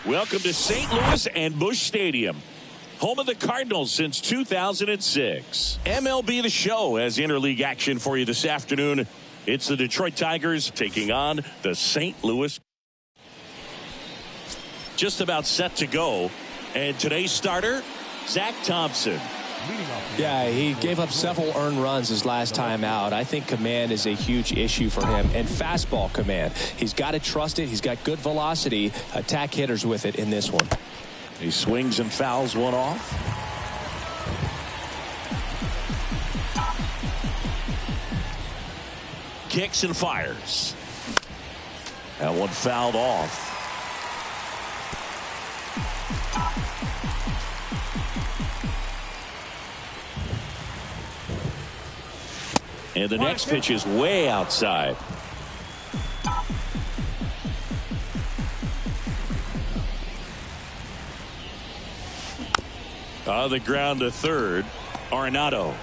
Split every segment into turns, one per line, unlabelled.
Welcome to St. Louis and Busch Stadium, home of the Cardinals since 2006. MLB The Show has interleague action for you this afternoon. It's the Detroit Tigers taking on the St. Louis. Just about set to go. And today's starter, Zach Thompson.
Yeah, he gave up several earned runs his last time out. I think command is a huge issue for him, and fastball command. He's got to trust it. He's got good velocity. Attack hitters with it in this one.
He swings and fouls one off. Kicks and fires. That one fouled off. And the next pitch is way outside. On the ground to third. Arenado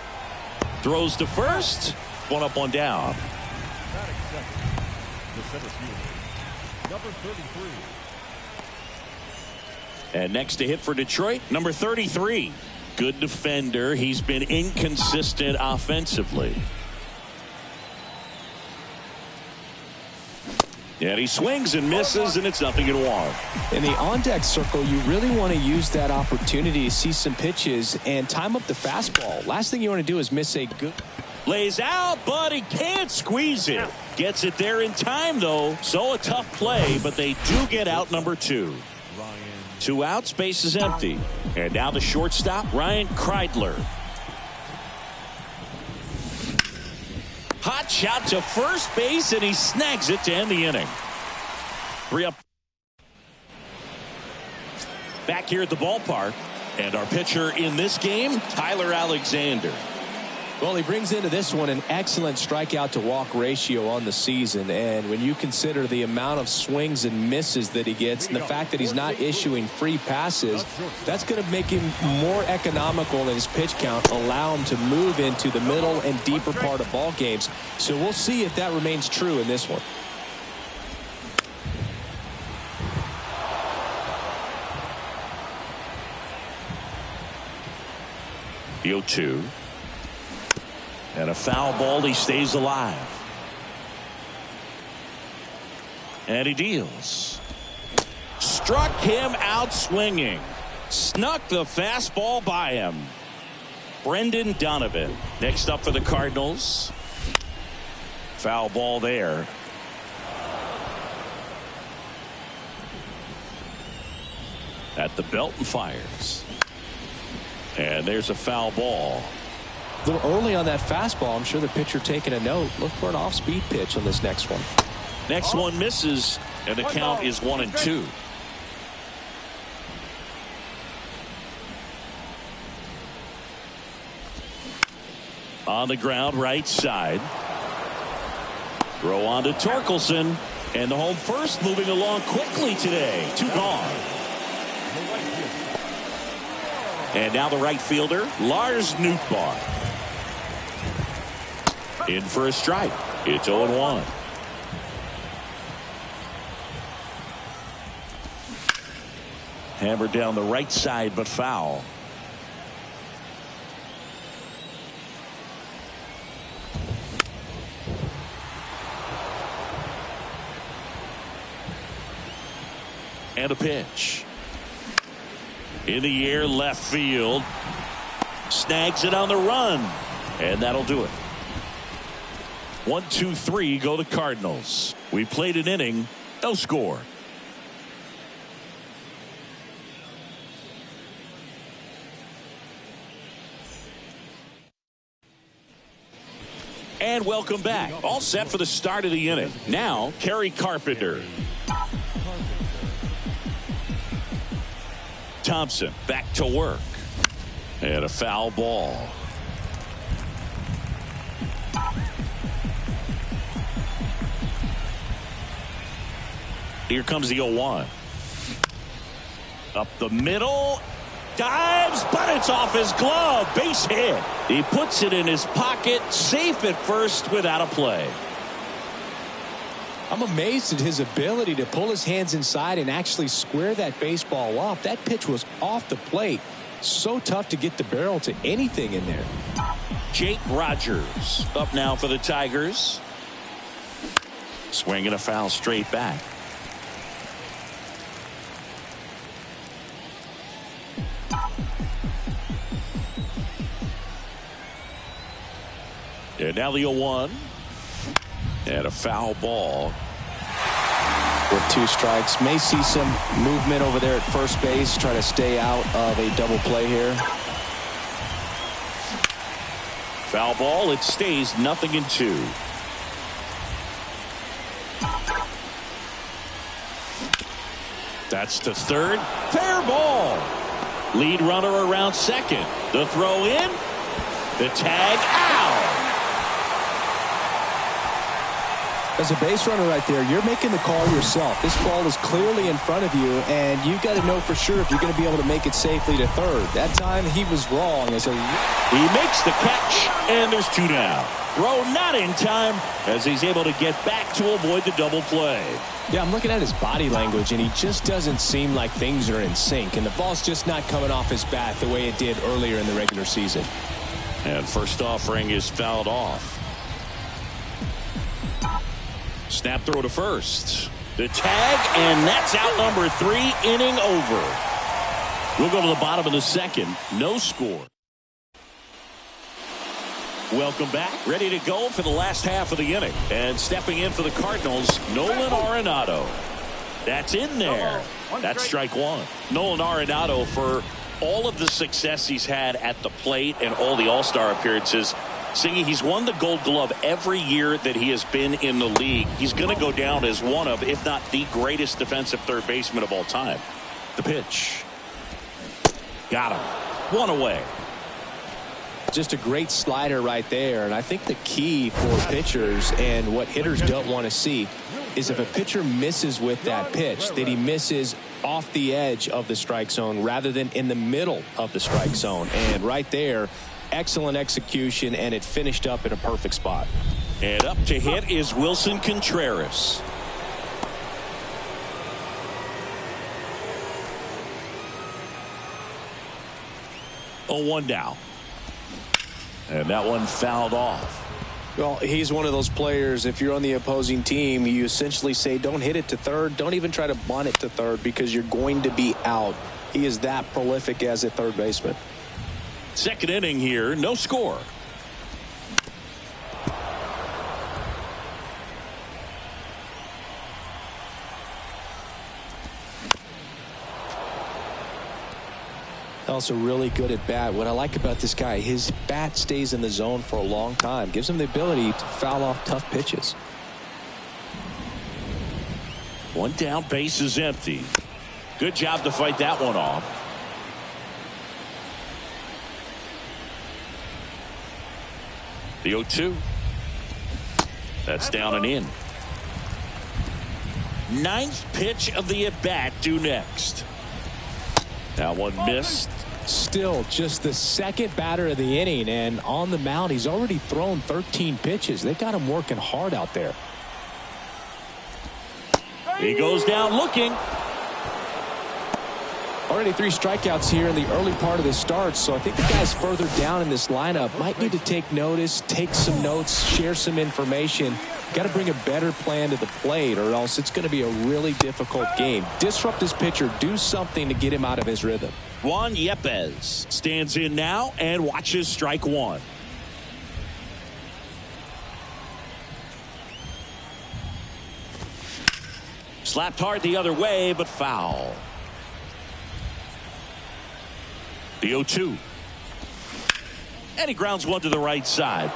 throws to first. One up, one down.
Number 33.
And next to hit for Detroit, number 33. Good defender. He's been inconsistent offensively. And he swings and misses, and it's 0-1.
In the on-deck circle, you really want to use that opportunity to see some pitches and time up the fastball. Last thing you want to do is miss a good.
Lays out, but he can't squeeze it. Gets it there in time, though. So a tough play, but they do get out number 2. 2 outs, base is empty. And now the shortstop, Ryan Kreidler. Hot shot to first base, and he snags it to end the inning. 3 up. Back here at the ballpark, and our pitcher in this game, Tyler Alexander.
Well, he brings into this one an excellent strikeout to walk ratio on the season, and when you consider the amount of swings and misses that he gets and the fact that he's not issuing free passes, that's going to make him more economical in his pitch count, allow him to move into the middle and deeper part of ball games. So we'll see if that remains true in this one.
The 0-2. And a foul ball. He stays alive. And he deals. Struck him out swinging. Snuck the fastball by him. Brendan Donovan next up for the Cardinals. Foul ball there. At the belt and fires. And there's a foul ball.
A little early on that fastball. I'm sure the pitcher taking a note. Look for an off-speed pitch on this next one.
Next one misses, and the count is 1-2. On the ground, right side. Throw on to Torkelson, and the home first moving along quickly today. 2 gone. And now the right fielder, Lars Nootbaar. In for a strike. It's 0-1. Hammered down the right side, but foul. And a pitch. In the air, left field. Snags it on the run. And that'll do it. 1, 2, 3 go the Cardinals. We played an inning, no score. And welcome back. All set for the start of the inning. Now, Kerry Carpenter. Thompson back to work. And a foul ball. Here comes the 0-1. Up the middle. Dives, but it's off his glove. Base hit. He puts it in his pocket, safe at first without a play.
I'm amazed at his ability to pull his hands inside and actually square that baseball up. That pitch was off the plate. So tough to get the barrel to anything in there.
Jake Rogers up now for the Tigers. Swinging a foul straight back. And now the 0-1. And a foul ball.
With 2 strikes. May see some movement over there at first base. Try to stay out of a double play here.
Foul ball. It stays 0-2. That's to third. Fair ball. Lead runner around second. The throw in. The tag out.
As a base runner right there, you're making the call yourself. This ball is clearly in front of you, and you've got to know for sure if you're going to be able to make it safely to third. That time he was wrong. He
makes the catch, and there's 2 down. Throw not in time as he's able to get back to avoid the double play.
Yeah, I'm looking at his body language, and he just doesn't seem like things are in sync, and the ball's just not coming off his bat the way it did earlier in the regular season.
And first offering is fouled off. Snap throw to first. The tag, and that's out number 3, inning over. We'll go to the bottom of the second. No score. Welcome back. Ready to go for the last half of the inning. And stepping in for the Cardinals, Nolan Arenado. That's in there. That's strike 1. Nolan Arenado, for all of the success he's had at the plate and all the All-Star appearances, Singy, he's won the Gold Glove every year that he has been in the league. He's going to go down as one of, if not the greatest defensive third baseman of all time. The pitch. Got him. 1 away.
Just a great slider right there, and I think the key for pitchers and what hitters don't want to see is if a pitcher misses with that pitch, that he misses off the edge of the strike zone rather than in the middle of the strike zone. And right there, excellent execution, and it finished up in a perfect spot.
And up to hit is Wilson Contreras. Oh, 1 down. And that one fouled off.
Well, he's one of those players, if you're on the opposing team, you essentially say don't hit it to third, don't even try to bunt it to third because you're going to be out. He is that prolific as a third baseman.
Second inning here, no score.
Also really good at bat. What I like about this guy, his bat stays in the zone for a long time. Gives him the ability to foul off tough pitches.
1 down, base is empty. Good job to fight that one off. The 0-2. That's down and in. 9th pitch of the at-bat due next. That one missed.
Still just the second batter of the inning, and on the mound he's already thrown 13 pitches. They've got him working hard out there.
He goes down looking.
Already 3 strikeouts here in the early part of the start, so I think the guys further down in this lineup might need to take notice, take some notes, share some information. Got to bring a better plan to the plate, or else it's going to be a really difficult game. Disrupt this pitcher, do something to get him out of his rhythm.
Juan Yepes stands in now and watches strike 1. Slapped hard the other way, but foul. The 0-2. And he grounds one to the right side.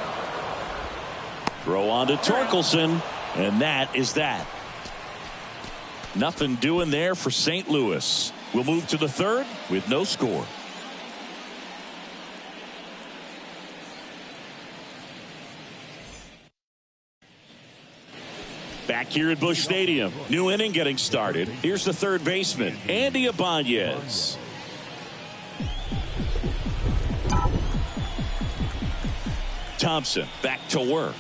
Throw on to Torkelson, and that is that. Nothing doing there for St. Louis. We'll move to the third with no score. Back here at Busch Stadium. New inning getting started. Here's the third baseman, Andy Ibanez. Thompson back to work.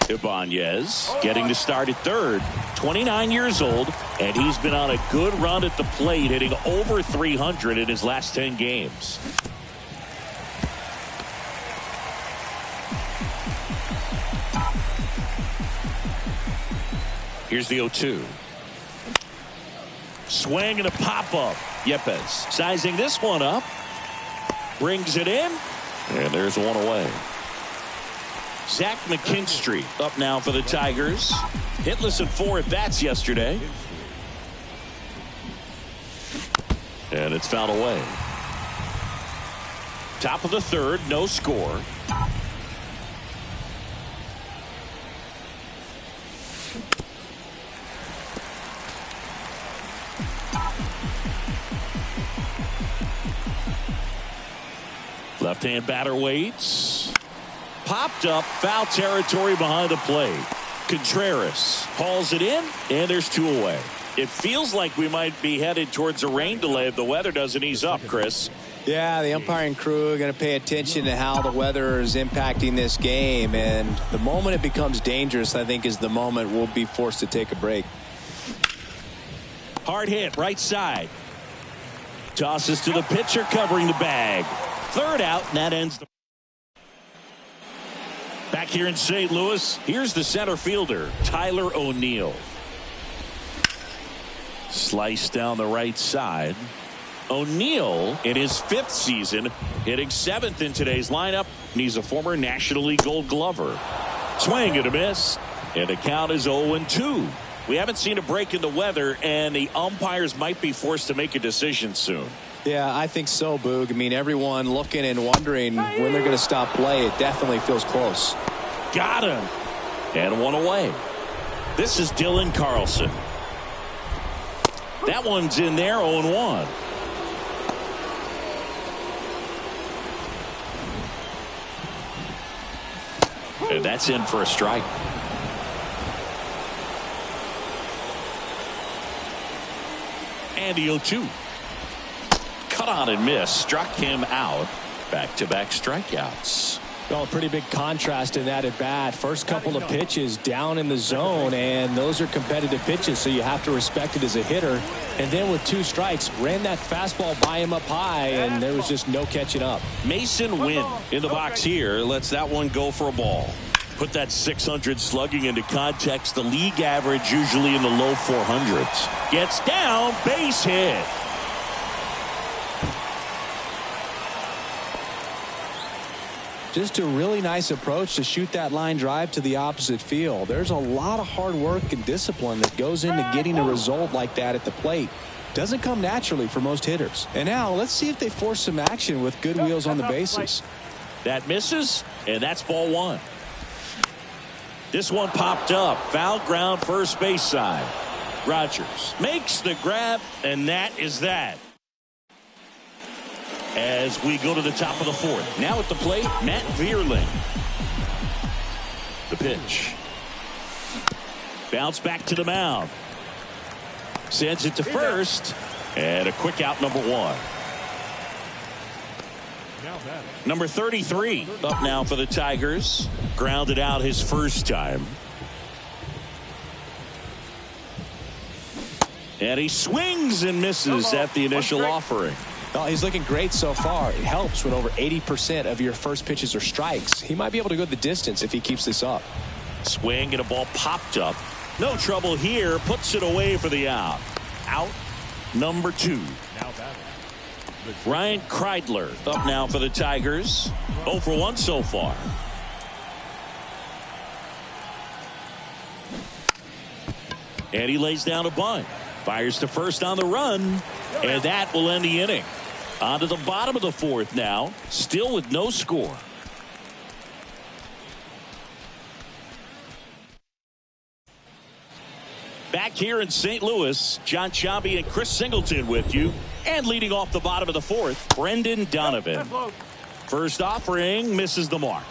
Ibanez getting the start at third. 29 years old, and he's been on a good run at the plate, hitting over 300 in his last 10 games. Here's the 0-2. Swing and a pop-up. Yepes sizing this one up. Brings it in. And there's one away. Zach McKinstry up now for the Tigers. Hitless in 4 at-bats yesterday. And it's fouled away. Top of the third, no score. Left-hand batter waits. Popped up, foul territory behind the plate. Contreras hauls it in, and there's 2 away. It feels like we might be headed towards a rain delay if the weather doesn't ease up, Chris.
Yeah, the umpiring crew are going to pay attention to how the weather is impacting this game, and the moment it becomes dangerous, I think, is the moment we'll be forced to take a break.
Hard hit, right side. Tosses to the pitcher, covering the bag. Third out, and that ends the... Back here in St. Louis, here's the center fielder, Tyler O'Neill. Sliced down the right side. O'Neill, in his 5th season, hitting 7th in today's lineup, and he's a former National League Gold Glover. Swing and a miss, and the count is 0-2. We haven't seen a break in the weather, and the umpires might be forced to make a decision soon.
Yeah, I think so, Boog. I mean, everyone looking and wondering when they're going to stop play. It definitely feels close.
Got him. And one away. This is Dylan Carlson. That one's in there, 0-1. And that's in for a strike. And the 0-2. Cut on and miss. Struck him out. Back-to-back strikeouts.
Well, pretty big contrast in that at bat. First couple of pitches down in the zone, and those are competitive pitches, so you have to respect it as a hitter. And then with 2 strikes, ran that fastball by him up high, and there was just no catching up.
Mason Wynn in the box here lets that one go for a ball. Put that 600 slugging into context. The league average usually in the low 400s. Gets down, base hit.
Just a really nice approach to shoot that line drive to the opposite field. There's a lot of hard work and discipline that goes into getting a result like that at the plate. Doesn't come naturally for most hitters. And now let's see if they force some action with good wheels on the bases.
That misses, and that's ball 1. This one popped up. Foul ground, first base side. Rogers makes the grab, and that is that. As we go to the top of the 4th. Now at the plate, Matt Vierling. The pitch. Bounce back to the mound. Sends it to first. And a quick out, number 1. Number 33 up now for the Tigers. Grounded out his first time. And he swings and misses at the initial offering.
Well, he's looking great so far. It helps when over 80% of your first pitches are strikes. He might be able to go the distance if he keeps this up.
Swing and a ball popped up. No trouble here. Puts it away for the out. Out number 2. Ryan Kreidler up now for the Tigers. 0 for 1 so far. And he lays down a bunt. Fires to first on the run. And that will end the inning. On to the bottom of the 4th now. Still with no score. Back here in St. Louis, John Chambi and Chris Singleton with you. And leading off the bottom of the 4th, Brendan Donovan. First offering misses the mark.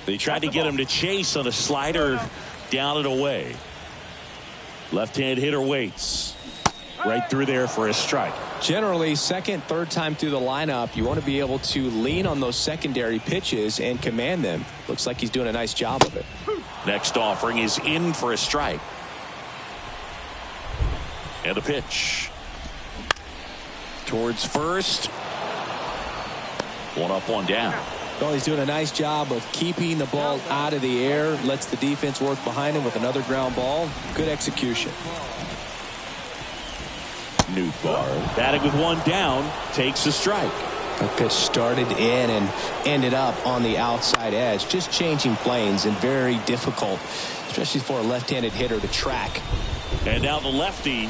They tried to get him to chase on a slider down and away. Left-hand hitter waits. right through there for a strike.
Generally, second, third time through the lineup, you want to be able to lean on those secondary pitches and command them. Looks like he's doing a nice job of it.
Next offering is in for a strike. And a pitch. Towards first. One up, one down.
Well, he's doing a nice job of keeping the ball out of the air. Lets the defense work behind him with another ground ball. Good execution.
Nootbaar batting with one down, takes a strike.
That pitch started in and ended up on the outside edge. Just changing planes and very difficult, especially for a left-handed hitter to track.
And now the lefty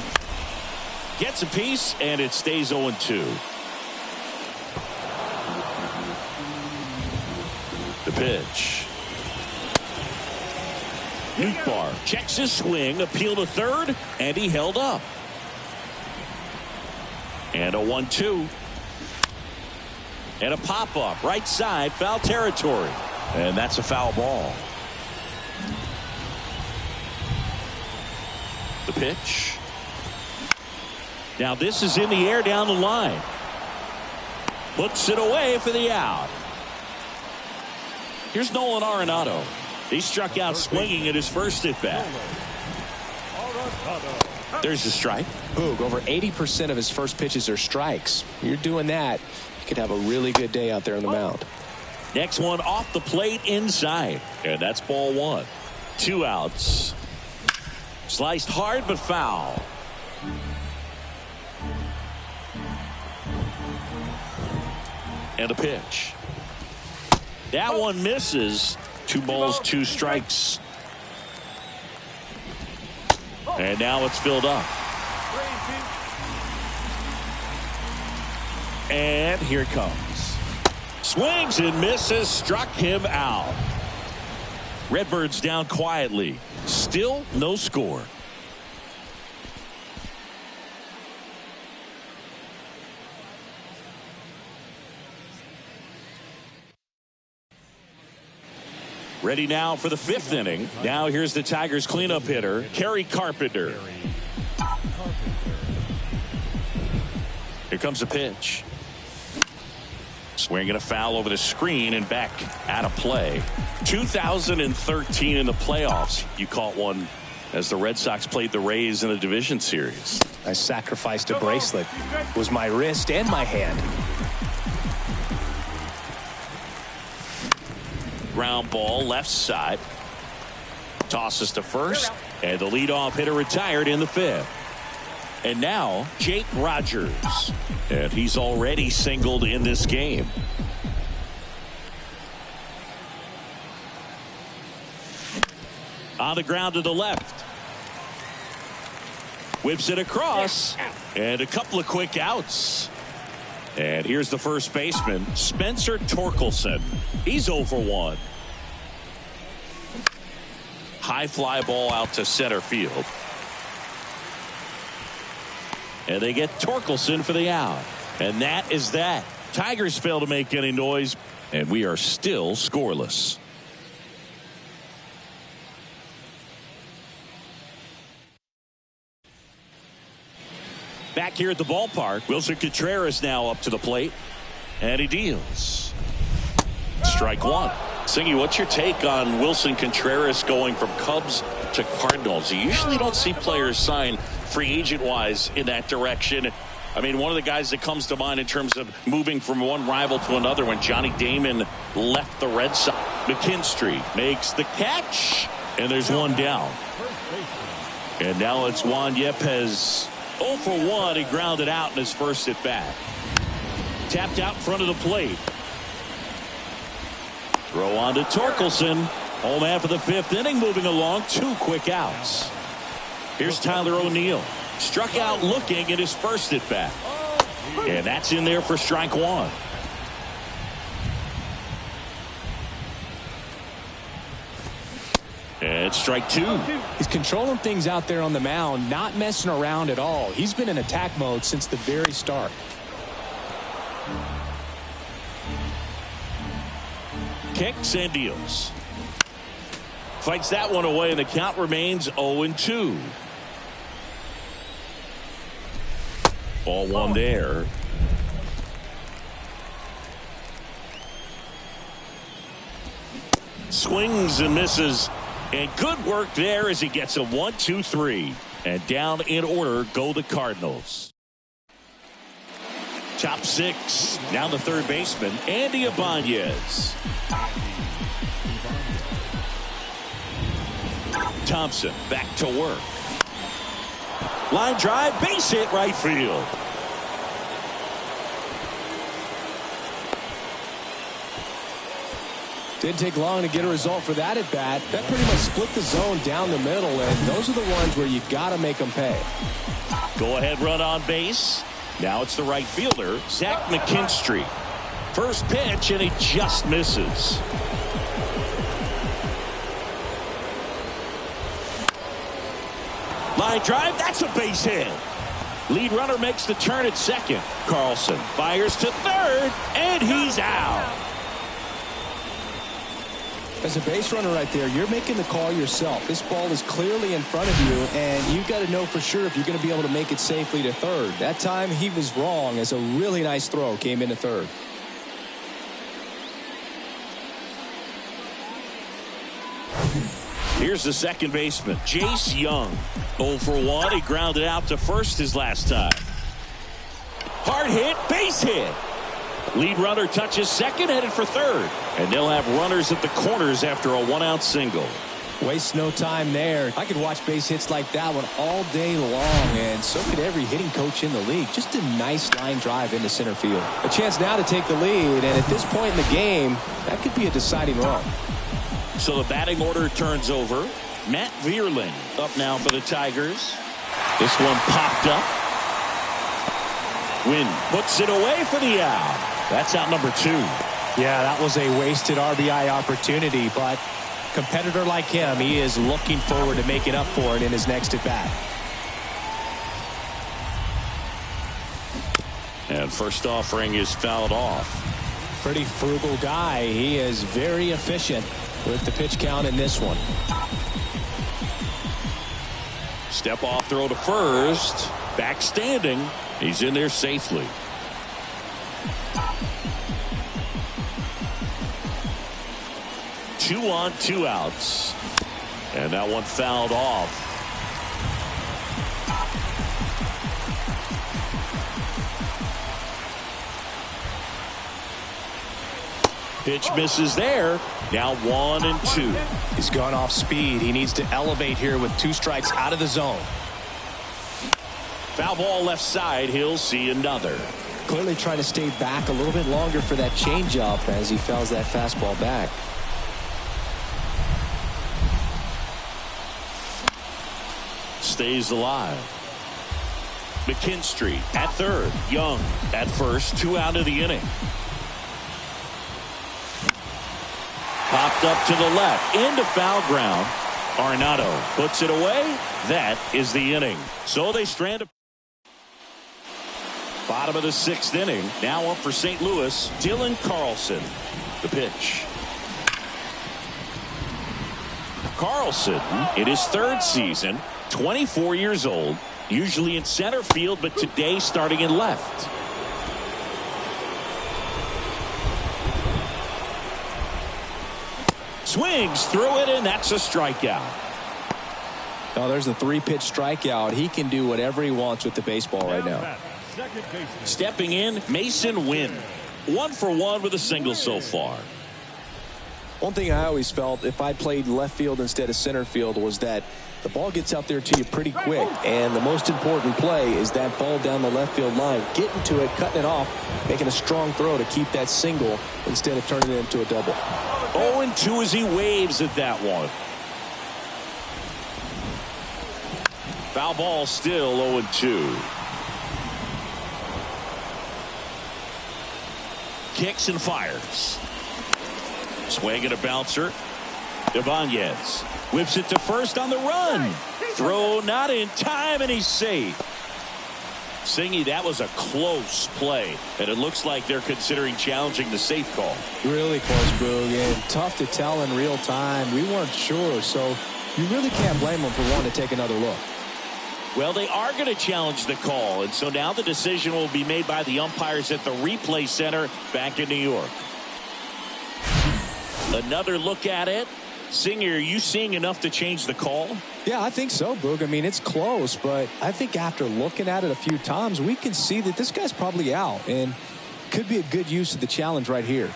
gets a piece, and it stays 0-2. The pitch. Nootbaar checks his swing, appeal to third, and he held up. And a 1-2. And a pop-up right side, foul territory. And that's a foul ball. The pitch. Now this is in the air down the line. Puts it away for the out. Here's Nolan Arenado. He struck out swinging at his first at bat. There's a strike.
Boog, over 80% of his first pitches are strikes. You're doing that, you could have a really good day out there on the mound.
Next one off the plate inside. And that's ball one. 2 outs. Sliced hard but foul. And a pitch. That one misses. 2 balls, 2 strikes. And now it's filled up. And here it comes. Swings and misses. Struck him out. Redbirds down quietly. Still no score. Ready now for the 5th inning. Now here's the Tigers cleanup hitter, Kerry Carpenter. Here comes a pitch. Swing and a foul over the screen and back out of play. 2013 in the playoffs. You caught one as the Red Sox played the Rays in a division series.
I sacrificed a bracelet. It was my wrist and my hand.
Ground ball left side. Tosses to first. And the leadoff hitter retired in the 5th. And now Jake Rogers. And he's already singled in this game. On the ground to the left. Whips it across. And a couple of quick outs. And here's the first baseman, Spencer Torkelson. He's 0 for 1. High fly ball out to center field. And they get Torkelson for the out. And that is that. Tigers fail to make any noise, and we are still scoreless. Back here at the ballpark, Wilson Contreras now up to the plate, and he deals. Strike one. Singy, what's your take on Wilson Contreras going from Cubs to Cardinals? You usually don't see players sign free agent-wise in that direction. I mean, one of the guys that comes to mind in terms of moving from one rival to another when Johnny Damon left the Red Sox. McKinstry makes the catch, and there's one down. And now it's Juan Yepez. 0 for 1. He grounded out in his first at bat. Tapped out in front of the plate. Throw on to Torkelson. Home half of the 5th inning, moving along. 2 quick outs. Here's Tyler O'Neill. Struck out looking at his first at bat. And that's in there for strike one. And strike two.
He's controlling things out there on the mound, not messing around at all. He's been in attack mode since the very start.
Kicks and deals. Fights that one away, and the count remains 0-2. Ball one there. Swings and misses. And good work there as he gets a 1-2-3. And down in order go the Cardinals. Top six. Now the third baseman, Andy Ibanez. Thompson back to work. Line drive, base hit right field.
Didn't take long to get a result for that at bat. That pretty much split the zone down the middle, and those are the ones where you got to make them pay.
Go ahead run on base. Now it's the right fielder, Zach McKinstry. First pitch, and he just misses. Line drive, that's a base hit. Lead runner makes the turn at second. Carlson fires to third, and he's out.
As a base runner right there, you're making the call yourself. This ball is clearly in front of you, and you've got to know for sure if you're going to be able to make it safely to third. That time he was wrong, as a really nice throw came into third.
Here's the second baseman, Jace Young. 0 for 1. He grounded out to first his last time. Hard hit, base hit. Lead runner touches second, headed for third. And they'll have runners at the corners after a 1-out single.
Waste no time there. I could watch base hits like that one all day long, and so could every hitting coach in the league. Just a nice line drive into center field. A chance now to take the lead, and at this point in the game, that could be a deciding run.
So the batting order turns over. Matt Vierling up now for the Tigers. This one popped up. Wynn puts it away for the out. That's out number 2.
Yeah, that was a wasted RBI opportunity, but competitor like him, he is looking forward to making up for it in his next at bat.
And first offering is fouled off.
Pretty frugal guy. He is very efficient with the pitch count in this one.
Step off throw to first. Back standing. He's in there safely. Two on, 2 outs. And that one fouled off. Pitch misses there. Now 1 and 2.
He's gone off speed. He needs to elevate here with 2 strikes out of the zone.
Foul ball left side. He'll see another.
Clearly trying to stay back a little bit longer for that changeup as he fouls that fastball back.
Stays alive. McKinstry at third. Young at first. 2 out of the inning. Popped up to the left into foul ground. Arenado puts it away. That is the inning. So they strand. Bottom of the 6th inning. Now up for St. Louis, Dylan Carlson. The pitch. Carlson in his 3rd season, 24 years old, usually in center field, but today starting in left. Swings through it, and that's a strikeout.
Oh, there's a 3-pitch strikeout. He can do whatever he wants with the baseball right now.
Stepping in, Mason Wynn. 1 for 1 with a single so far.
One thing I always felt if I played left field instead of center field was that the ball gets out there to you pretty quick, and the most important play is that ball down the left field line, getting to it, cutting it off, making a strong throw to keep that single instead of turning it into a double.
0-2 as he waves at that one. Foul ball still 0-2. Kicks and fires. Swing and a bouncer. Ibanez whips it to first on the run. Throw not in time, and he's safe. Singy, that was a close play, and it looks like they're considering challenging the safe call.
Really close, Boog, and tough to tell in real time. We weren't sure, so you really can't blame them for wanting to take another look.
Well, they are going to challenge the call, and so now the decision will be made by the umpires at the replay center back in New York. Another look at it. Singer, are you seeing enough to change the call?
Yeah, I think so, Boog. I mean, it's close, but I think after looking at it a few times, we can see that this guy's probably out, and could be a good use of the challenge right here.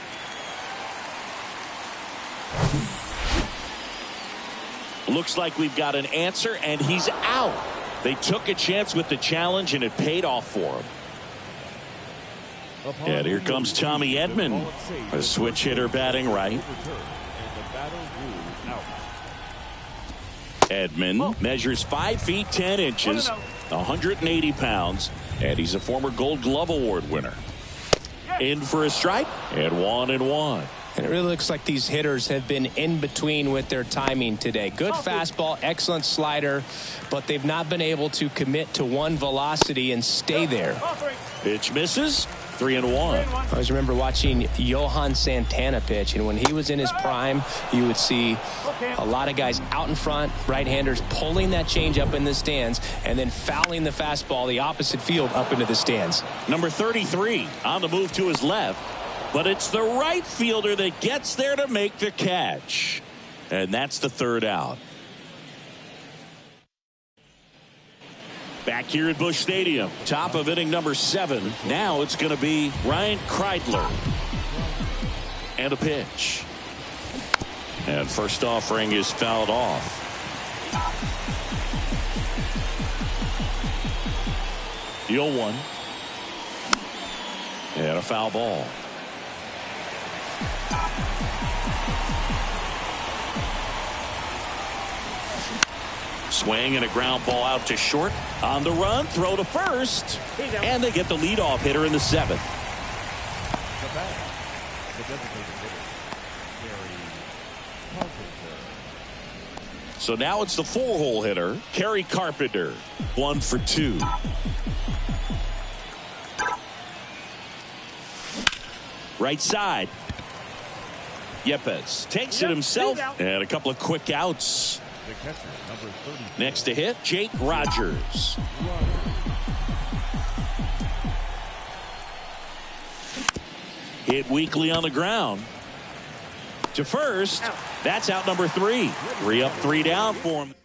Looks like we've got an answer, and he's out. They took a chance with the challenge, and it paid off for him. And here comes Tommy Edman, a switch hitter batting right. Edman measures 5 feet 10 inches, 180 pounds, and he's a former Gold Glove Award winner. In for a strike, and 1-1.
And it really looks like these hitters have been in between with their timing today. Good fastball, excellent slider, but they've not been able to commit to one velocity and stay there.
Pitch misses, 3-1.
I always remember watching Johan Santana pitch, and when he was in his prime, you would see a lot of guys out in front, right-handers pulling that change up in the stands, and then fouling the fastball the opposite field up into the stands.
Number 33 on the move to his left, but it's the right fielder that gets there to make the catch. And that's the third out. Back here at Busch Stadium, top of inning number 7. Now it's going to be Ryan Kreidler. And a pitch. And first offering is fouled off. The 0-1. And a foul ball. Swing and a ground ball out to short. On the run, throw to first. And they get the leadoff hitter in the 7th. So now it's the 4-hole hitter, Kerry Carpenter. 1 for 2. Right side. Yepes takes it himself. And a couple of quick outs. Next to hit, Jake Rogers. Hit weakly on the ground. To first. That's out number 3. 3 up, 3 down for him.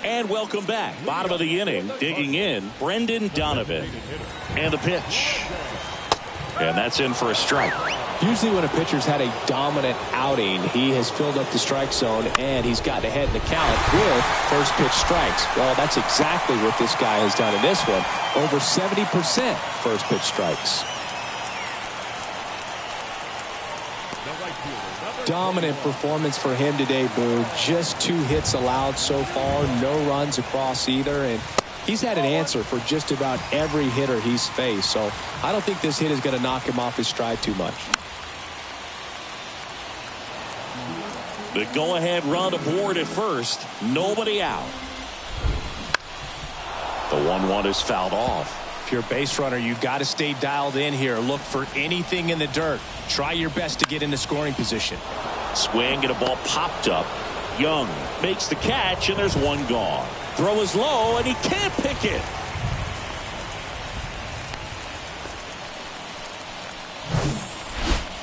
And welcome back. Bottom of the inning. Digging in, Brendan Donovan. And the pitch. And that's in for a strike.
Usually when a pitcher's had a dominant outing, he has filled up the strike zone and he's gotten ahead in the count with first pitch strikes. Well, that's exactly what this guy has done in this one. Over 70% first pitch strikes. Dominant performance for him today, Boo. Just 2 hits allowed so far, no runs across either, and he's had an answer for just about every hitter he's faced, so I don't think this hit is going to knock him off his stride too much.
The go-ahead run aboard at first. Nobody out. The 1-1 is fouled off.
If you're a base runner, you've got to stay dialed in here. Look for anything in the dirt. Try your best to get into scoring position.
Swing and a ball popped up. Young makes the catch, and there's 1 gone. Throw is low, and he can't pick it.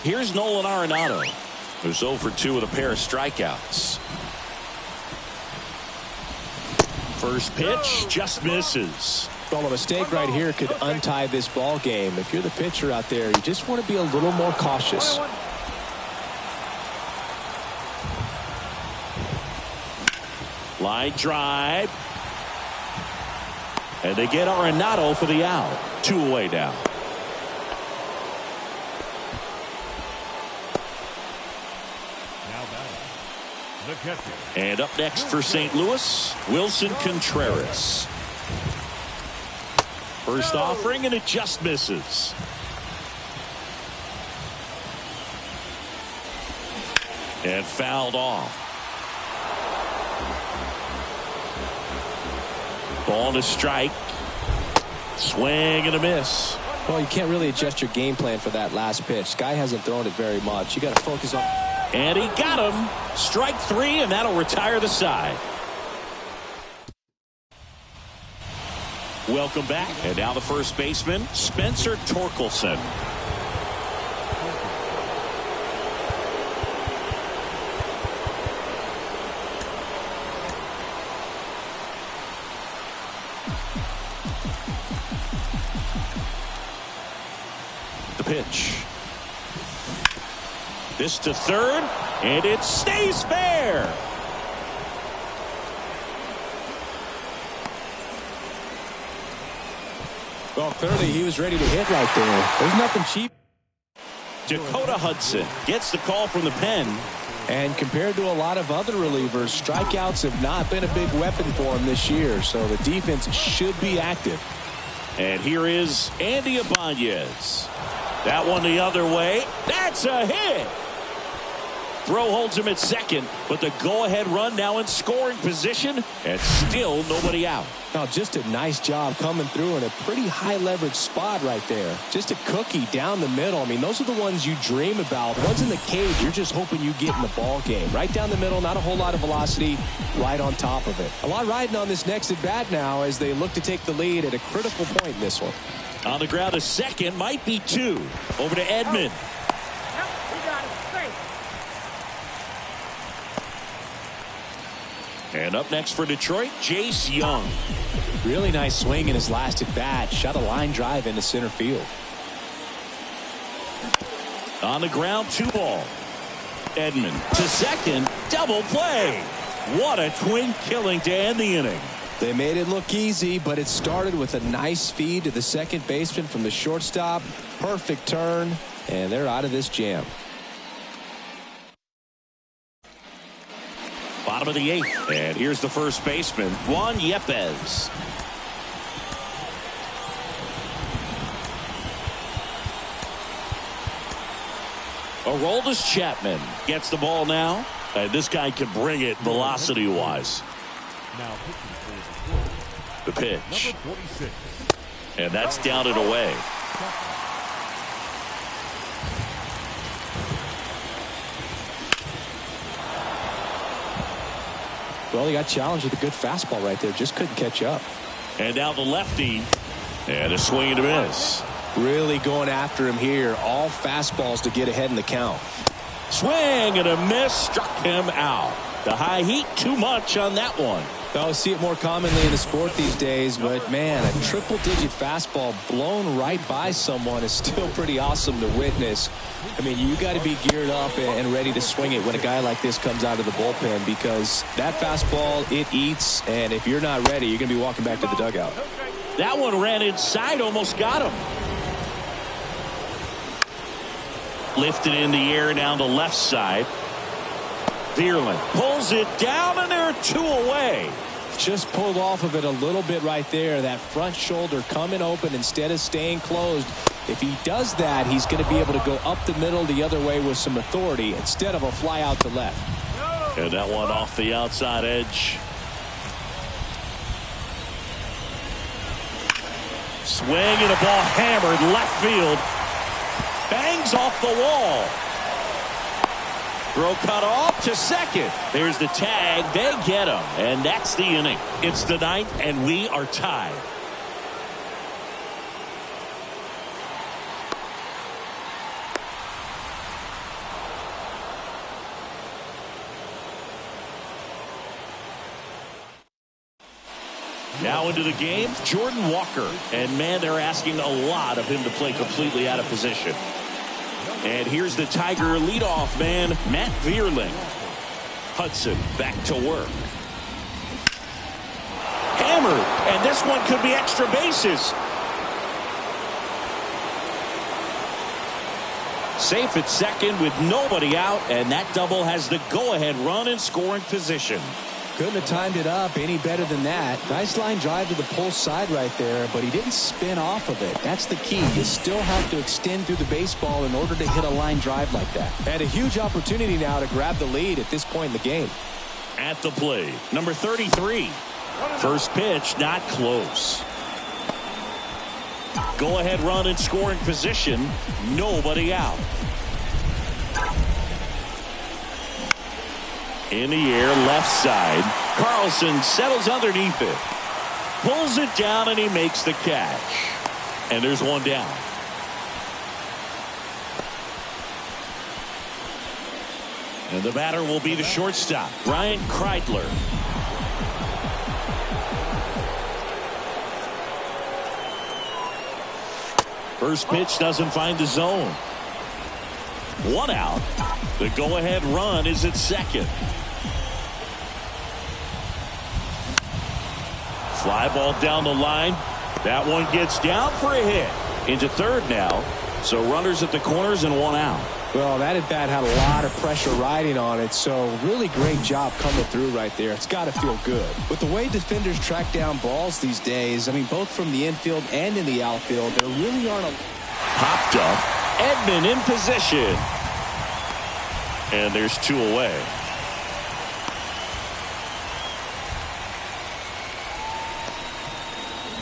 Here's Nolan Arenado, who's 0 for 2 with a pair of strikeouts. First pitch just misses.
Well, a mistake right here could untie this ball game. If you're the pitcher out there, you just want to be a little more cautious.
Line drive. And they get Arenado for the out. 2 away now. And up next for St. Louis, Wilson Contreras. First offering, and it just misses. And fouled off. Ball and a strike. Swing and a miss.
Well, you can't really adjust your game plan for that last pitch. Guy hasn't thrown it very much. You got to focus on.
And he got him. Strike 3, and that'll retire the side. Welcome back. And now the first baseman, Spencer Torkelson. The pitch. This to third, and it stays fair.
Well, clearly he was ready to hit right there. There's nothing cheap.
Dakota Hudson gets the call from the pen.
And compared to a lot of other relievers, strikeouts have not been a big weapon for him this year. So the defense should be active.
And here is Andy Ibanez. That one the other way. That's a hit. Throw holds him at second, but the go-ahead run now in scoring position, and still nobody out.
Now, just a nice job coming through in a pretty high-leverage spot right there. Just a cookie down the middle. I mean, those are the ones you dream about. The ones in the cage, you're just hoping you get in the ball game. Right down the middle, not a whole lot of velocity, right on top of it. A lot riding on this next at-bat now as they look to take the lead at a critical point in this one.
On the ground, a second, might be two. Over to Edman. And up next for Detroit, Jace Young.
Really nice swing in his last at bat. Shot a line drive into center field.
On the ground, 2-ball. Edman to second, double play. What a twin killing to end the inning.
They made it look easy, but it started with a nice feed to the second baseman from the shortstop. Perfect turn, and they're out of this jam.
Bottom of the 8th, and here's the first baseman, Juan Yepez. Aroldis Chapman gets the ball now, and this guy can bring it velocity-wise.
Now
The pitch,
number 46.
and that's down and away.
Well, he got challenged with a good fastball right there. Just couldn't catch up.
And now the lefty, and a swing and a miss.
Really going after him here. All fastballs to get ahead in the count.
Swing and a miss, struck him out. The high heat, too much on that one.
I see it more commonly in the sport these days, but man, a triple-digit fastball blown right by someone is still pretty awesome to witness. I mean, you got to be geared up and ready to swing it when a guy like this comes out of the bullpen, because that fastball, it eats, and if you're not ready, you're going to be walking back to the dugout.
That one ran inside, almost got him. Lifted in the air down the left side. Vierling pulls it down, and there are two away.
Just pulled off of it a little bit right there. That front shoulder coming open instead of staying closed. If he does that, he's going to be able to go up the middle the other way with some authority instead of a fly out to left.
And that one off the outside edge. Swing and a ball hammered left field. Bangs off the wall. Throw cut off to second. There's the tag. They get him. And that's the inning. It's the 9th, and we are tied. Now into the game, Jordan Walker. And, man, they're asking a lot of him to play completely out of position. And here's the Tiger leadoff man, Matt Vierling. Hudson back to work. Hammered, and this one could be extra bases. Safe at second with nobody out, and that double has the go-ahead run in scoring position.
Couldn't have timed it up any better than that. Nice line drive to the pull side right there, but he didn't spin off of it. That's the key. You still have to extend through the baseball in order to hit a line drive like that. And a huge opportunity now to grab the lead at this point in the game.
At the plate, number 33. First pitch, not close. Go-ahead run in scoring position, nobody out. In the air, left side. Carlson settles underneath it. pulls it down and he makes the catch. And there's one down. And the batter will be the shortstop, Ryan Kreidler. First pitch doesn't find the zone. One out. The go-ahead run is at second. Fly ball down the line. That one gets down for a hit. Into third now. So runners at the corners and one out.
Well, that at bat had a lot of pressure riding on it, so really great job coming through right there. It's got to feel good. With the way defenders track down balls these days, I mean, both from the infield and in the outfield, there really aren't a...
Popped up. Edman in position. And there's two away.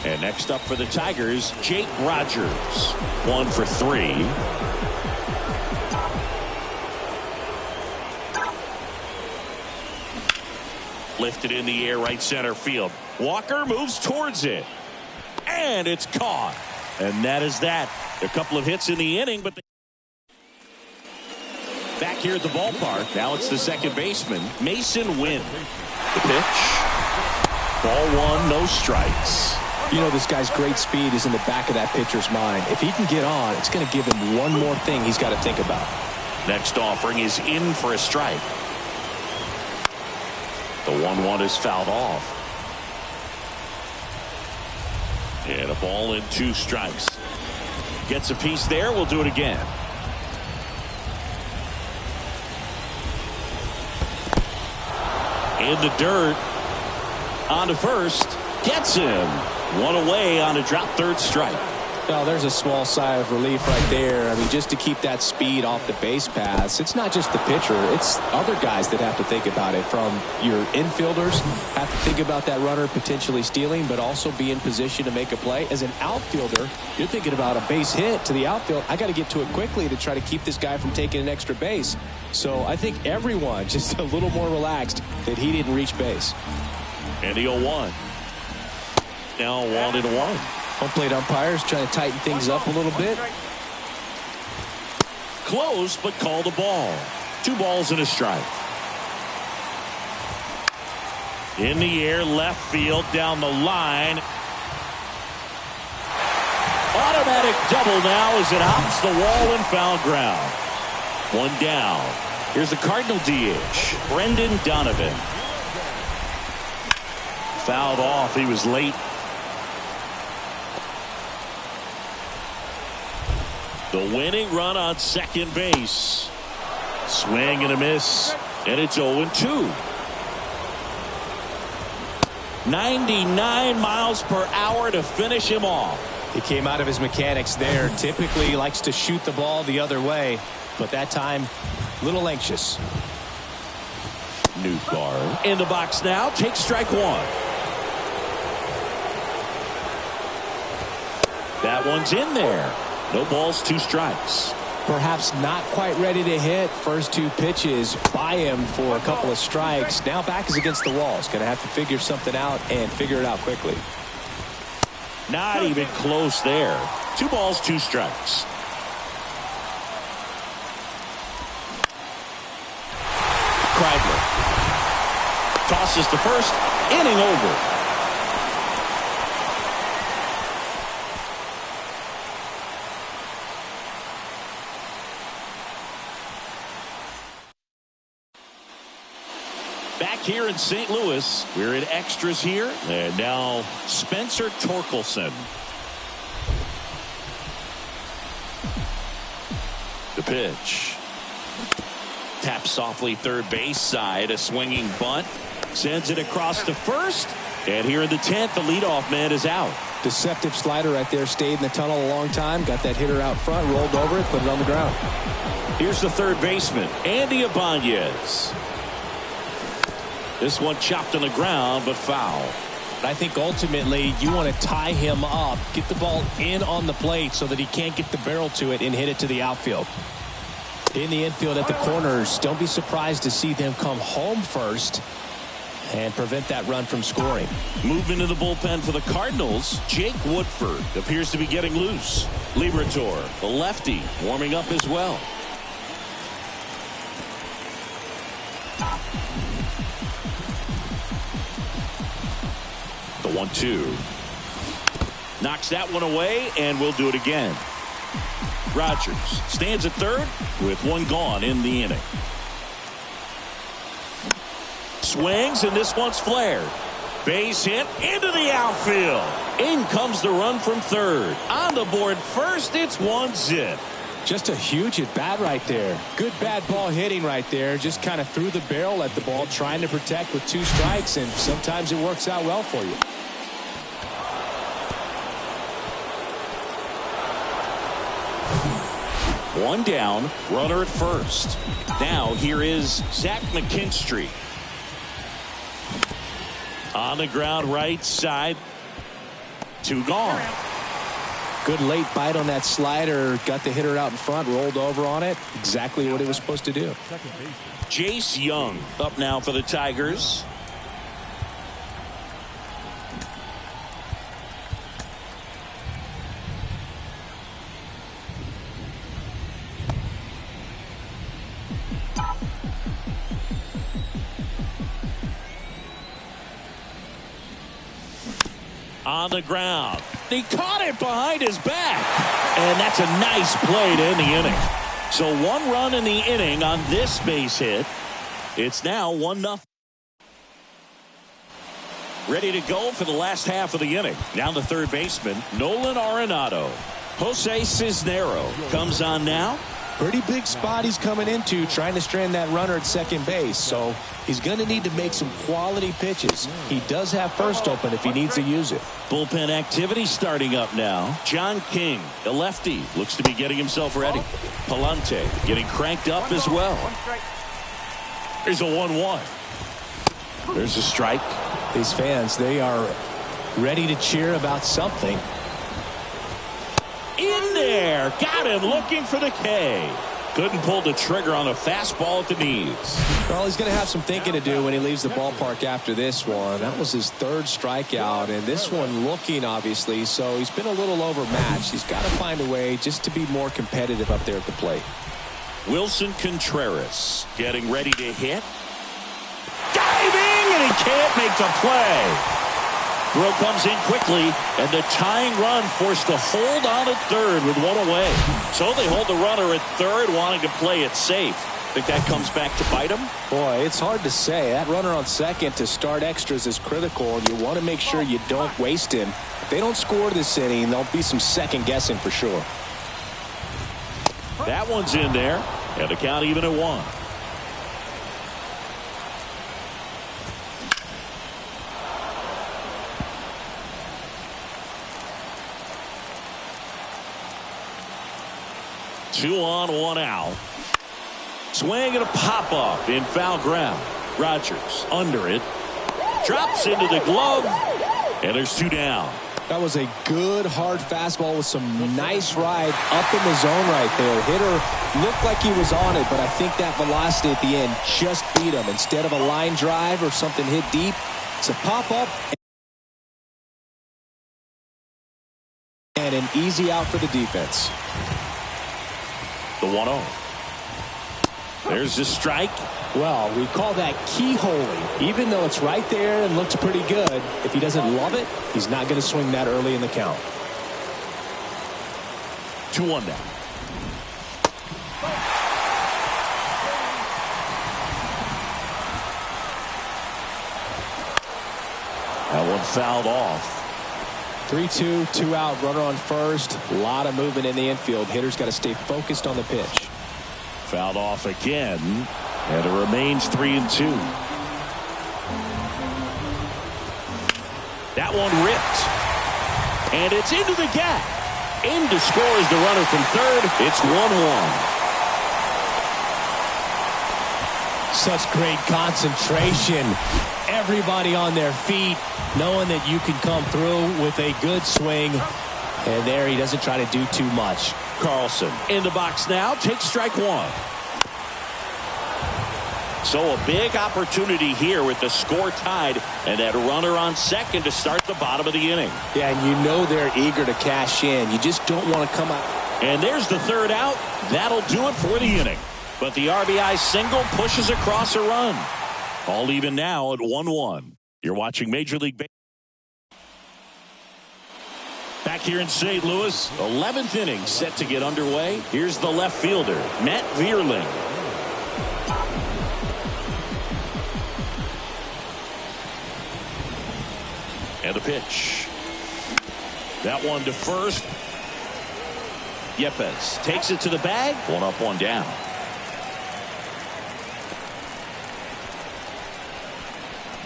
And next up for the Tigers, Jake Rogers. 1 for 3. Lifted in the air, right center field. Walker moves towards it. And it's caught. And that is that. A couple of hits in the inning, but back here at the ballpark. Now it's the second baseman, Mason Wynn. The pitch. Ball one, no strikes.
You know, this guy's great speed is in the back of that pitcher's mind. If he can get on, it's going to give him one more thing he's got to think about.
Next offering is in for a strike. The 1-1 is fouled off. And a ball and 2 strikes. Gets a piece there. We'll do it again. In the dirt. On to first. Gets him. One away on a drop third strike.
Well, there's a small sigh of relief right there. I mean, just to keep that speed off the base paths. It's not just the pitcher. It's other guys that have to think about it. From your infielders have to think about that runner potentially stealing, but also be in position to make a play. As an outfielder, you're thinking about a base hit to the outfield. I got to get to it quickly to try to keep this guy from taking an extra base. So I think everyone just a little more relaxed that he didn't reach base.
And the 0-1. Now 1-1.
Home plate umpires trying to tighten things up a little bit.
Close, but called a ball. 2 balls and a strike. In the air, left field, down the line. Automatic double now as it hops the wall and foul ground. 1 down. Here's the Cardinal DH, Brendan Donovan. Fouled off. He was late. The winning run on second base. Swing and a miss. And it's 0-2. 99 miles per hour to finish him off.
He came out of his mechanics there. Typically he likes to shoot the ball the other way, but that time a little anxious.
Newbar in the box now. Takes strike 1. That one's in there. No balls, 2 strikes.
Perhaps not quite ready to hit. First 2 pitches by him for a couple of strikes. Now back is against the wall. He's going to have to figure something out and figure it out quickly.
Not even close there. 2 balls, 2 strikes. Kreidler tosses to first. Inning over. Back here in St. Louis, we're in extras here. And now Spencer Torkelson. The pitch. Taps softly third base side. A swinging bunt. Sends it across to first. And here in the 10th, the leadoff man is out.
Deceptive slider right there. Stayed in the tunnel a long time. Got that hitter out front. Rolled over it. Put it on the ground.
Here's the third baseman, Andy Ibanez. This one chopped on the ground, but foul.
I think ultimately you want to tie him up, get the ball in on the plate so that he can't get the barrel to it and hit it to the outfield. In the infield at the corners, don't be surprised to see them come home first. and prevent that run from scoring.
Moving to the bullpen for the Cardinals, Jake Woodford appears to be getting loose. Liberatore, the lefty, warming up as well. The 1-2. Knocks that one away, and we'll do it again. Rogers stands at third with one gone in the inning. Swings, and this one's flared. Base hit into the outfield. In comes the run from third. On the board first, it's 1-0.
Just a huge at bat right there. Good bad ball hitting right there. Just kind of threw the barrel at the ball, trying to protect with 2 strikes, and sometimes it works out well for you.
One down, runner at first. Now here is Zach McKinstry. On the ground, right side. 2 gone.
Good late bite on that slider. Got the hitter out in front, rolled over on it. Exactly what he was supposed to do.
Jace Young up now for the Tigers. On the ground. He caught it behind his back. And that's a nice play to end the inning. So 1 run in the inning on this base hit. It's now 1-0. Ready to go for the last half of the inning. Now the third baseman, Nolan Arenado. Jose Cisnero comes on now.
Pretty big spot he's coming into, trying to strand that runner at second base. So he's going to need to make some quality pitches. He does have first open if he needs to use it.
Bullpen activity starting up now. John King, the lefty, looks to be getting himself ready. Palante getting cranked up as well. There's a 1-1. There's a strike.
These fans, they are ready to cheer about something.
In there. Got him looking for the K. Couldn't pull the trigger on a fastball at the knees.
Well, he's going to have some thinking to do when he leaves the ballpark after this one. That was his 3rd strikeout, and this one looking, obviously, so he's been a little overmatched. He's got to find a way just to be more competitive up there at the plate.
Wilson Contreras getting ready to hit. Diving, and he can't make the play. Throw comes in quickly, and the tying run forced to hold on at third with 1 away. So they hold the runner at third, wanting to play it safe. Think that comes back to bite him?
Boy, it's hard to say. That runner on second to start extras is critical, and you want to make sure you don't waste him. If they don't score this inning, there'll be some second guessing for sure.
That one's in there, and the count even at 1. Two on, 1 out. Swing and a pop-up in foul ground. Rogers under it. Drops into the glove. And there's 2 down.
That was a good, hard fastball with some nice ride up in the zone right there. Hitter looked like he was on it, but I think that velocity at the end just beat him. Instead of a line drive or something hit deep, it's a pop-up and an easy out for the defense.
The 1-0. There's the strike.
Well, we call that keyholing. Even though it's right there and looks pretty good, if he doesn't love it, he's not going to swing that early in the count.
2-1 now. That one fouled off.
3-2, 2 out, runner on first. A lot of movement in the infield. Hitter's got to stay focused on the pitch.
Fouled off again, and it remains 3-2. That one ripped, and it's into the gap. In to score is the runner from third. It's 1-1.
Such great concentration. Everybody on their feet, knowing that you can come through with a good swing. And there he doesn't try to do too much.
Carlson in the box now. Takes strike 1. So a big opportunity here with the score tied and that runner on second to start the bottom of the inning.
Yeah, and you know they're eager to cash in. You just don't want to come out.
And there's the third out. That'll do it for the inning. But the RBI single pushes across a run. All even now at 1-1. You're watching Major League Baseball. Back here in St. Louis, 11th inning set to get underway. Here's the left fielder, Matt Vierling. And a pitch. That one to first. Yepes takes it to the bag. One up, one down.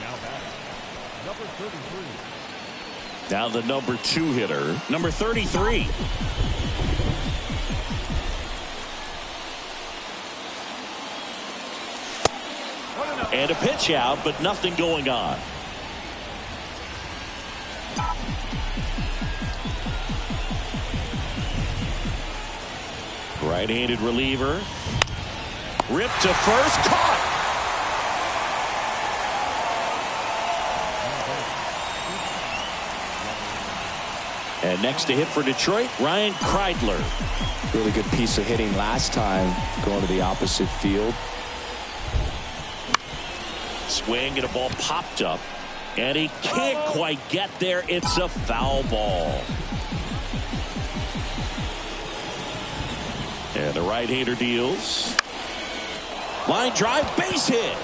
Now batting, number 33.
Now the number 2 hitter, number 33. And a pitch out, but nothing going on. Right-handed reliever. Ripped to first. Caught. And next to hit for Detroit, Ryan Kreidler.
Really good piece of hitting last time, going to the opposite field.
Swing and a ball popped up. And he can't quite get there. It's a foul ball. And the right-hander deals. Line drive, base hit.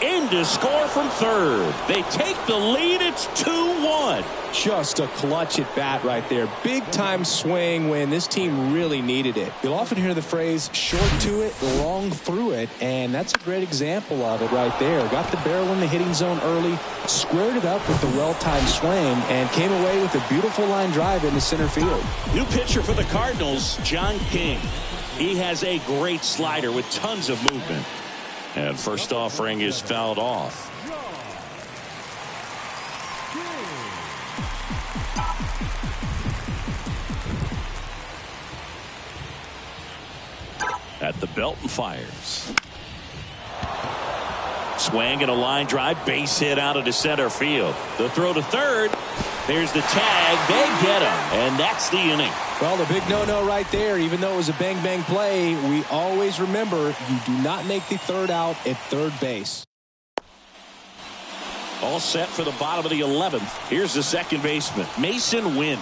In to score from third. They take the lead. It's 2-1.
Just a clutch at bat right there. Big time swing when this team really needed it. You'll often hear the phrase short to it, long through it, and that's a great example of it right there. Got the barrel in the hitting zone early, squared it up with the well-timed swing, and came away with a beautiful line drive into center field.
New pitcher for the Cardinals, John King. He has a great slider with tons of movement. And first offering is fouled off. At the belt and fires. Swing and a line drive, base hit out into center field. The throw to third. There's the tag. They get him, and that's the inning.
Well, the big no-no right there, even though it was a bang-bang play, we always remember you do not make the third out at third base.
All set for the bottom of the 11th. Here's the second baseman, Mason Wynn.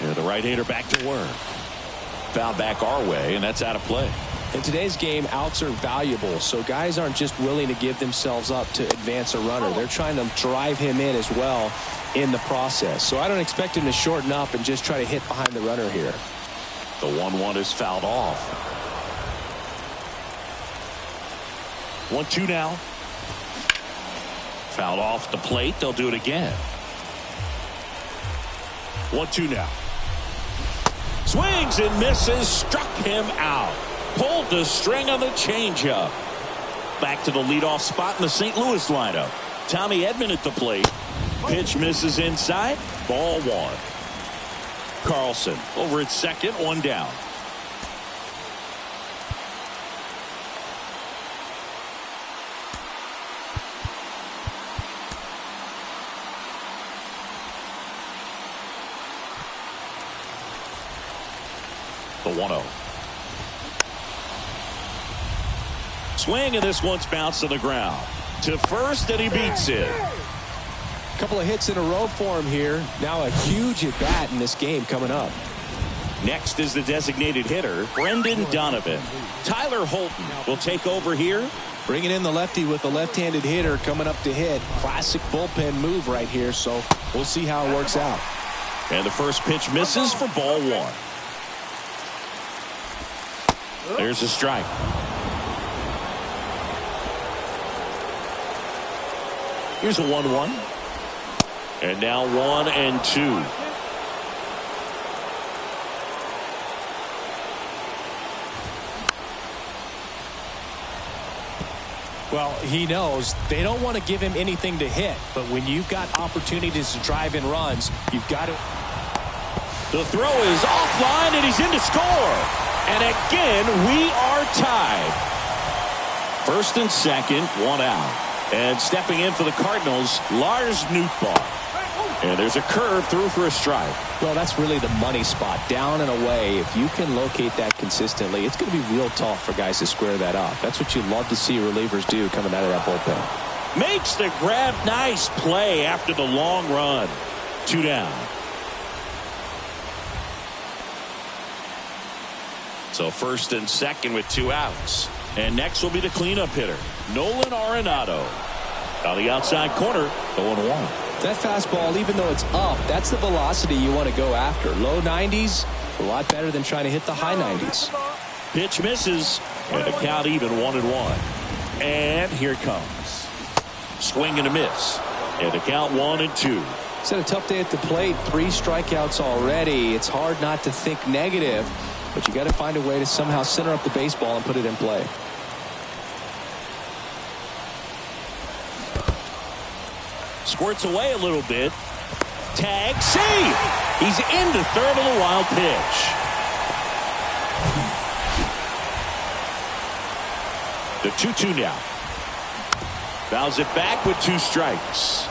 And the right-hander back to work. Foul back our way, and that's out of play.
In today's game, outs are valuable, so guys aren't just willing to give themselves up to advance a runner. They're trying to drive him in as well in the process. So I don't expect him to shorten up and just try to hit behind the runner here.
The 1-1 is fouled off. 1-2 now. Fouled off the plate. They'll do it again. 1-2 now. Swings and misses. Struck him out. Pulled the string on the changeup. Back to the leadoff spot in the St. Louis lineup. Tommy Edman at the plate. Pitch misses inside. Ball 1. Carlson over at second. 1 down. The 1-0. Swing, and this one's bounced to the ground. To first, and he beats it.
Couple of hits in a row for him here. Now a huge at bat in this game coming up.
Next is the designated hitter, Brendan Donovan. Tyler Holton will take over here.
Bringing in the lefty with the left-handed hitter coming up to hit. Classic bullpen move right here, so we'll see how it works out.
And the first pitch misses for ball 1. There's a strike. Here's a 1-1. And now 1-2.
Well, he knows they don't want to give him anything to hit, but when you've got opportunities to drive in runs, you've got to.
The throw is offline, and he's in to score. And again, we are tied. First and second, one out. And stepping in for the Cardinals, Lars Nootbaar. And there's a curve through for a strike.
Well, that's really the money spot, down and away. If you can locate that consistently, it's going to be real tough for guys to square that off. That's what you love to see relievers do coming out of that bullpen.
Makes the grab. Nice play after the long run. 2 down. So first and second with 2 outs. And next will be the cleanup hitter, Nolan Arenado. On the outside corner, 0-1.
That fastball, even though it's up, that's the velocity you want to go after. Low 90s, a lot better than trying to hit the high 90s.
Pitch misses, and the count even 1-1. And here it comes. Swing and a miss. And the count 1-2.
It's had a tough day at the plate. 3 strikeouts already. It's hard not to think negative, but you got to find a way to somehow center up the baseball and put it in play.
Squirts away a little bit. Tag, save. He's into third on the wild pitch. The 2-2 now. Fouls it back with 2 strikes.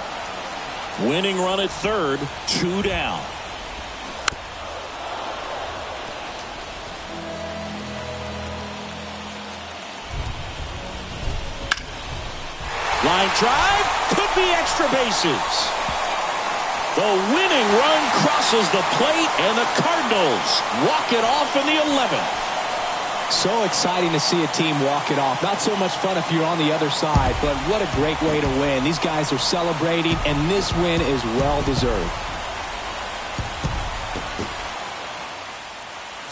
Winning run at third, 2 down. Line drive, could be extra bases. The winning run crosses the plate, and the Cardinals walk it off in the 11th.
So exciting to see a team walk it off. Not so much fun if you're on the other side, but what a great way to win. These guys are celebrating, and this win is well deserved.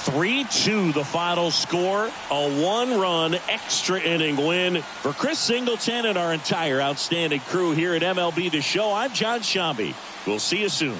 3-2 the final score. A 1-run extra inning win for Chris Singleton and our entire outstanding crew here at MLB The Show. I'm John Shambi. We'll see you soon.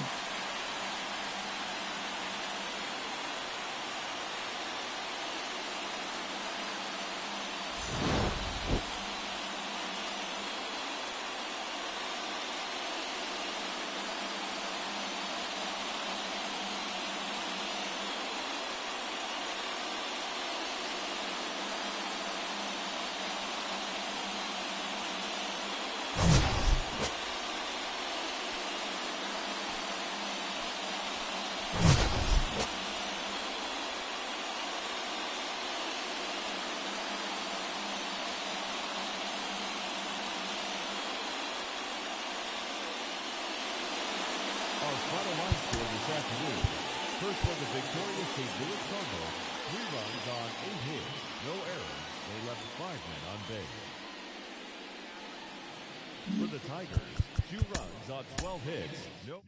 Final line score this afternoon. First for the victorious St. Louis Cardinals, 3 runs on 8 hits, no errors. They left 5 men on base. For the Tigers, 2 runs on 12 hits, no.